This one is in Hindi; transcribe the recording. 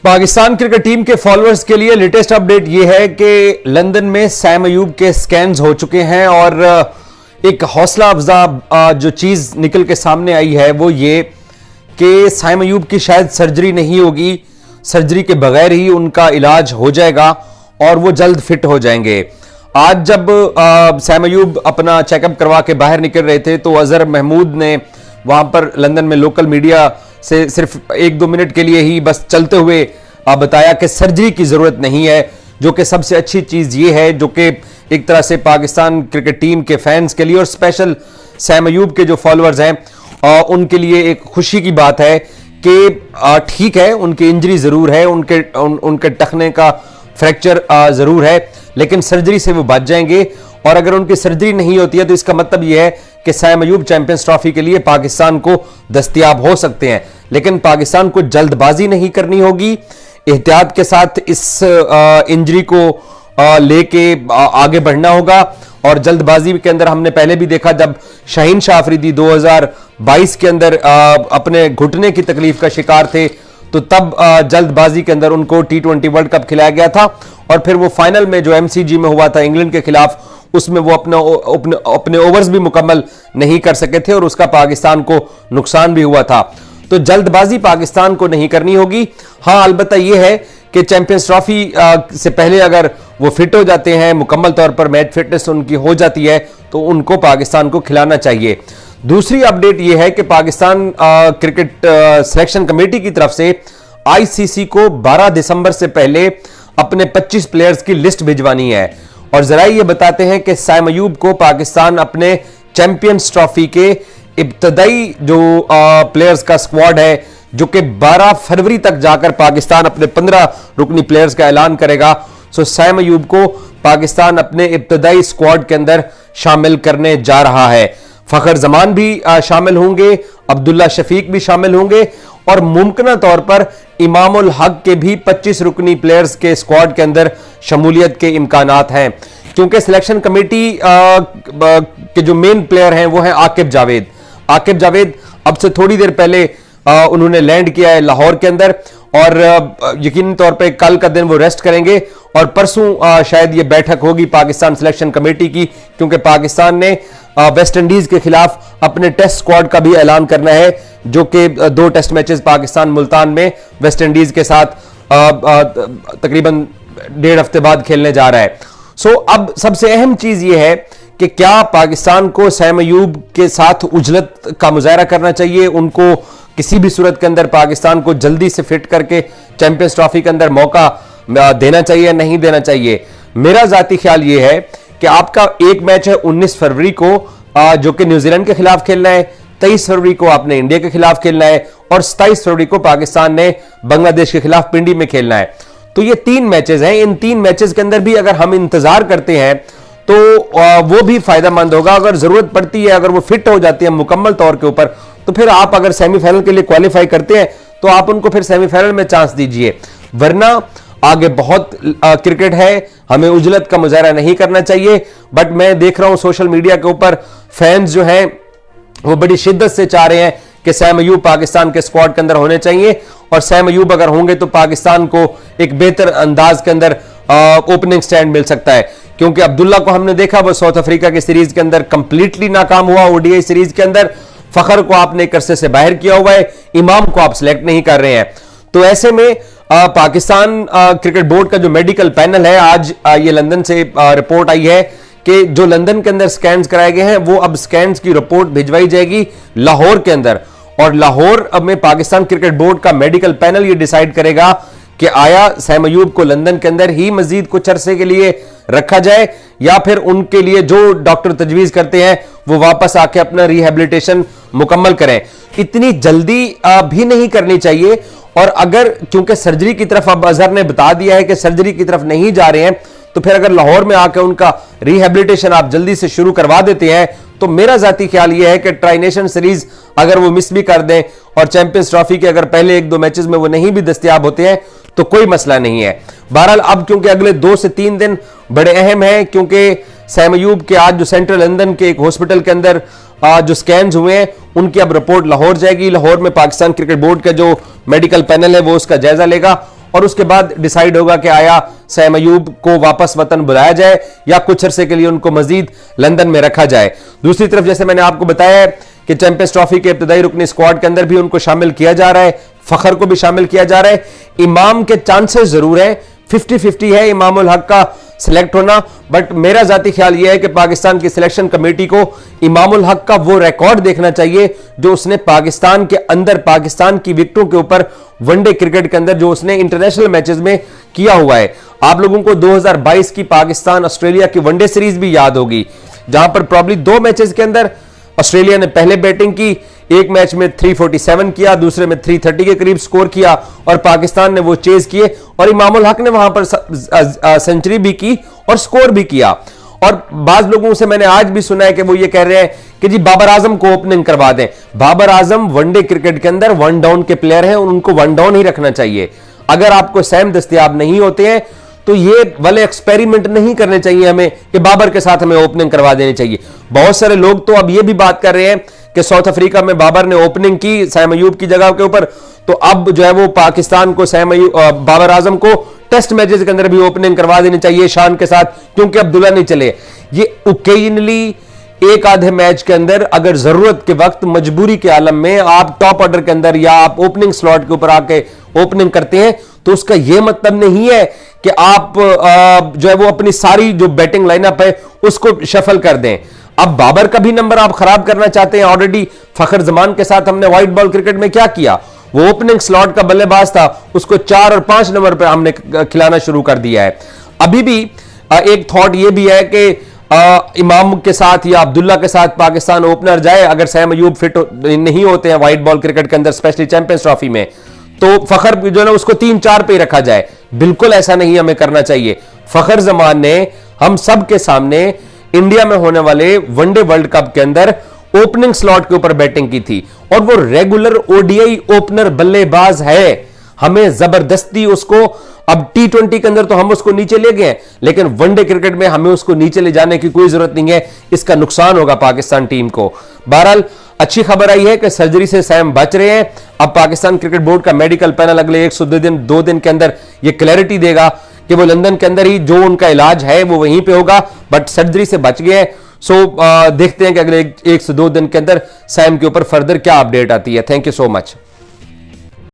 पाकिस्तान क्रिकेट टीम के फॉलोअर्स के लिए लेटेस्ट अपडेट यह है कि लंदन में सैम अयूब के स्कैन्स हो चुके हैं और एक हौसला अफजा जो चीज निकल के सामने आई है वो ये कि सैम अयूब की शायद सर्जरी नहीं होगी, सर्जरी के बगैर ही उनका इलाज हो जाएगा और वो जल्द फिट हो जाएंगे। आज जब सैम अयूब अपना चेकअप करवा के बाहर निकल रहे थे तो अजहर महमूद ने वहां पर लंदन में लोकल मीडिया से सिर्फ 1-2 मिनट के लिए ही बस चलते हुए बताया कि सर्जरी की जरूरत नहीं है, जो कि सबसे अच्छी चीज ये है, जो कि एक तरह से पाकिस्तान क्रिकेट टीम के फैंस के लिए और स्पेशल सैम अयूब के जो फॉलोअर्स हैं उनके लिए एक खुशी की बात है कि ठीक है, उनकी इंजरी जरूर है, उनके टखने का फ्रैक्चर जरूर है, लेकिन सर्जरी से वो बच जाएंगे। और अगर उनकी सर्जरी नहीं होती है तो इसका मतलब यह है कि सैम अयूब चैंपियंस ट्रॉफी के लिए पाकिस्तान को दस्तयाब हो सकते हैं, लेकिन पाकिस्तान को जल्दबाजी नहीं करनी होगी, एहतियात के साथ इस इंजरी को लेके आगे बढ़ना होगा। और जल्दबाजी के अंदर हमने पहले भी देखा जब शाहीन शाह अफरीदी 2022 के अंदर अपने घुटने की तकलीफ का शिकार थे तो तब जल्दबाजी के अंदर उनको T20 वर्ल्ड कप खिलाया गया था और फिर वो फाइनल में जो MCG में हुआ था इंग्लैंड के खिलाफ उसमें वो अपने ओवर्स भी मुकम्मल नहीं कर सके थे और उसका पाकिस्तान को नुकसान भी हुआ था। तो जल्दबाजी पाकिस्तान को नहीं करनी होगी। हाँ, अलबत्ता यह है कि चैंपियंस ट्रॉफी से पहले अगर वो फिट हो जाते हैं, मुकम्मल तौर पर मैच फिटनेस उनकी हो जाती है तो उनको पाकिस्तान को खिलाना चाहिए। दूसरी अपडेट यह है कि पाकिस्तान क्रिकेट सिलेक्शन कमेटी की तरफ से ICC को 12 दिसंबर से पहले अपने 25 प्लेयर्स की लिस्ट भिजवानी है और जरा ये बताते हैं कि सैम अयूब को पाकिस्तान अपने चैंपियंस ट्रॉफी के इब्तदाई जो प्लेयर्स का स्क्वाड है, जो कि 12 फरवरी तक जाकर पाकिस्तान अपने 15 रुकनी प्लेयर्स का ऐलान करेगा। सो सैम अयूब को पाकिस्तान अपने इब्तदाई स्क्वाड के अंदर शामिल करने जा रहा है। फखर जमान भी शामिल होंगे, अब्दुल्ला शफीक भी शामिल होंगे और मुमकिन तौर पर इमाम उल हक के भी 25 रुकनी प्लेयर्स के स्क्वाड के अंदर शमूलियत के इम्कानात हैं, क्योंकि सिलेक्शन कमेटी के जो मेन प्लेयर हैं वो हैं आकिब जावेद। आकिब जावेद अब से थोड़ी देर पहले उन्होंने लैंड किया है लाहौर के अंदर और यकीनी तौर पे कल का दिन वो रेस्ट करेंगे और परसों शायद ये बैठक होगी पाकिस्तान सिलेक्शन कमेटी की, क्योंकि पाकिस्तान ने वेस्ट इंडीज के खिलाफ अपने टेस्ट स्क्वाड का भी ऐलान करना है, जो कि 2 टेस्ट मैचेस पाकिस्तान मुल्तान में वेस्ट इंडीज के साथ तकरीबन 1.5 हफ्ते बाद खेलने जा रहा है। सो अब सबसे अहम चीज यह है कि क्या पाकिस्तान को सैम अयूब के साथ उजलत का मुजाहरा करना चाहिए, उनको किसी भी सूरत के अंदर पाकिस्तान को जल्दी से फिट करके चैंपियंस ट्रॉफी के अंदर मौका देना चाहिए या नहीं देना चाहिए। मेरा जाती ख्याल यह है कि आपका एक मैच है 19 फरवरी को जो कि न्यूजीलैंड के खिलाफ खेलना है, 23 फरवरी को आपने इंडिया के खिलाफ खेलना है और 27 फरवरी को पाकिस्तान ने बांग्लादेश के खिलाफ पिंडी में खेलना है। तो ये 3 मैचेस हैं। इन 3 मैचेस के अंदर भी अगर हम इंतजार करते हैं तो वो भी फायदेमंद होगा। अगर जरूरत पड़ती है, अगर वो फिट हो जाती है मुकम्मल तौर के ऊपर, तो फिर आप अगर सेमीफाइनल के लिए क्वालिफाई करते हैं तो आप उनको फिर सेमीफाइनल में चांस दीजिए, वरना आगे बहुत क्रिकेट है, हमें उजलत का मुजाहरा नहीं करना चाहिए। बट मैं देख रहा हूं सोशल मीडिया के ऊपर फैंस जो हैं वो बड़ी शिद्दत से चाह रहे हैं कि सैम अयूब पाकिस्तान के स्क्वाड के अंदर होने चाहिए और सैम अयूब अगर होंगे तो पाकिस्तान को एक बेहतर अंदाज के अंदर ओपनिंग स्टैंड मिल सकता है, क्योंकि अब्दुल्ला को हमने देखा वो साउथ अफ्रीका की सीरीज के अंदर कंप्लीटली नाकाम हुआ। ODI सीरीज के अंदर फखर को आपने एक अरसे से बाहर किया हुआ है, इमाम को आप सिलेक्ट नहीं कर रहे हैं। तो ऐसे में पाकिस्तान क्रिकेट बोर्ड का जो मेडिकल पैनल है, आज ये लंदन से रिपोर्ट आई है कि जो लंदन के अंदर स्कैन्स कराए गए हैं वो अब स्कैन्स की रिपोर्ट भिजवाई जाएगी लाहौर के अंदर और लाहौर में पाकिस्तान क्रिकेट बोर्ड का मेडिकल पैनल ये डिसाइड करेगा कि आया सैम अयूब को लंदन के अंदर ही मजीद कुछ अरसे के लिए रखा जाए या फिर उनके लिए जो डॉक्टर तजवीज करते हैं वो वापस आके अपना रिहेबिलिटेशन मुकम्मल करें। इतनी जल्दी भी नहीं करनी चाहिए और अगर क्योंकि सर्जरी की तरफ अब अजहर ने बता दिया है कि सर्जरी की तरफ नहीं जा रहे हैं, तो फिर अगर लाहौर में आकर उनका रिहेबिलिटेशन आप जल्दी से शुरू करवा देते हैं तो मेरा जाती ख्याल यह है कि ट्राई नेशन सीरीज अगर वो मिस भी कर दें और चैंपियंस ट्रॉफी के अगर पहले 1-2 मैचेस में वो नहीं भी दस्तयाब होते हैं तो कोई मसला नहीं है। बहरहाल अब क्योंकि अगले 2 से 3 दिन बड़े अहम हैं, क्योंकि सैम अयूब के आज जो सेंट्रल लंदन के एक हॉस्पिटल के अंदर जो स्कैन्स हुए हैं उनकी अब रिपोर्ट लाहौर जाएगी। लाहौर में पाकिस्तान क्रिकेट बोर्ड का जो मेडिकल पैनल है वो उसका जायजा लेगा और उसके बाद डिसाइड होगा कि आया सैम अयूब को वापस वतन बुलाया जाए या कुछ अरसे के लिए उनको मजीद लंदन में रखा जाए। दूसरी तरफ जैसे मैंने आपको बताया है कि चैंपियंस ट्रॉफी के इब्तदाई रुकनी स्क्वाड के अंदर भी उनको शामिल किया जा रहा है, फखर को भी शामिल किया जा रहा है। इमाम के चांसेस जरूर है, 50-50 है इमामुल हक का सिलेक्ट होना, बट मेरा जाती ख्याल यह है कि पाकिस्तान की सिलेक्शन कमेटी को इमामुल हक का वो रिकॉर्ड देखना चाहिए जो उसने पाकिस्तान के अंदर पाकिस्तान की विकेटों के ऊपर वनडे क्रिकेट के अंदर जो उसने इंटरनेशनल मैचेस में किया हुआ है। आप लोगों को 2022 की पाकिस्तान ऑस्ट्रेलिया की वनडे सीरीज भी याद होगी, जहां पर प्रॉब्ली 2 मैचेस के अंदर ऑस्ट्रेलिया ने पहले बैटिंग की, एक मैच में 347 किया, दूसरे में 330 के करीब स्कोर किया और पाकिस्तान ने वो चेज किए और इमामुल हक ने वहां पर सेंचुरी भी की और स्कोर भी किया। और बाज लोगों से मैंने आज भी सुना है कि वो ये कह रहे हैं कि जी बाबर आजम को ओपनिंग करवा दें। बाबर आजम वनडे क्रिकेट के अंदर 1 डाउन के प्लेयर हैं, उनको 1 डाउन ही रखना चाहिए। अगर आपको सैम दस्तयाब नहीं होते हैं तो ये वाले एक्सपेरिमेंट नहीं करने चाहिए हमें कि बाबर के साथ हमें ओपनिंग करवा देनी चाहिए। बहुत सारे लोग तो अब ये भी बात कर रहे हैं कि साउथ अफ्रीका में बाबर ने ओपनिंग की सैम अयूब की जगह के ऊपर, तो अब जो है वो पाकिस्तान को बाबर आजम को टेस्ट मैचेस के अंदर भी ओपनिंग करवा देनी चाहिए शान के साथ, क्योंकि अब्दुल्ला नहीं चले। ये ओकेजनली एक आधे मैच के अंदर अगर जरूरत के वक्त मजबूरी के आलम में आप टॉप ऑर्डर के अंदर या आप ओपनिंग स्लॉट के ऊपर आके ओपनिंग करते हैं तो उसका यह मतलब नहीं है कि आप जो है वो अपनी सारी जो बैटिंग लाइनअप है उसको शफल कर दें। अब बाबर का भी नंबर आप खराब करना चाहते हैं। ऑलरेडी फखर जमान के साथ हमने व्हाइट बॉल क्रिकेट में क्या किया, वो ओपनिंग स्लॉट का बल्लेबाज था, उसको 4 और 5 नंबर पर हमने खिलाना शुरू कर दिया है। अभी भी एक थॉट ये भी है कि इमाम के साथ या अब्दुल्ला के साथ पाकिस्तान ओपनर जाए। अगर सैम अयूब फिट नहीं होते हैं व्हाइट बॉल क्रिकेट के अंदर, स्पेशली चैंपियंस ट्रॉफी में, तो फखर जो है ना उसको 3-4 पे रखा जाए। बिल्कुल ऐसा नहीं हमें करना चाहिए। फखर जमान ने हम सब के सामने इंडिया में होने वाले वनडे वर्ल्ड कप के अंदर ओपनिंग स्लॉट के ऊपर बैटिंग की थी और वो रेगुलर ओडीआई ओपनर बल्लेबाज है। हमें जबरदस्ती उसको, अब T20 के अंदर तो हम उसको नीचे ले गए, लेकिन वनडे क्रिकेट में हमें उसको नीचे ले जाने की कोई जरूरत नहीं है, इसका नुकसान होगा पाकिस्तान टीम को। बहरहाल अच्छी खबर आई है कि सर्जरी से सैम बच रहे हैं। अब पाकिस्तान क्रिकेट बोर्ड का मेडिकल पैनल अगले 102 दिन के अंदर यह क्लैरिटी देगा कि वो लंदन के अंदर ही जो उनका इलाज है वो वहीं पे होगा, बट सर्जरी से बच गए। सो देखते हैं कि अगले 1 से 2 दिन के अंदर सैम के ऊपर फर्दर क्या अपडेट आती है। Thank you so much.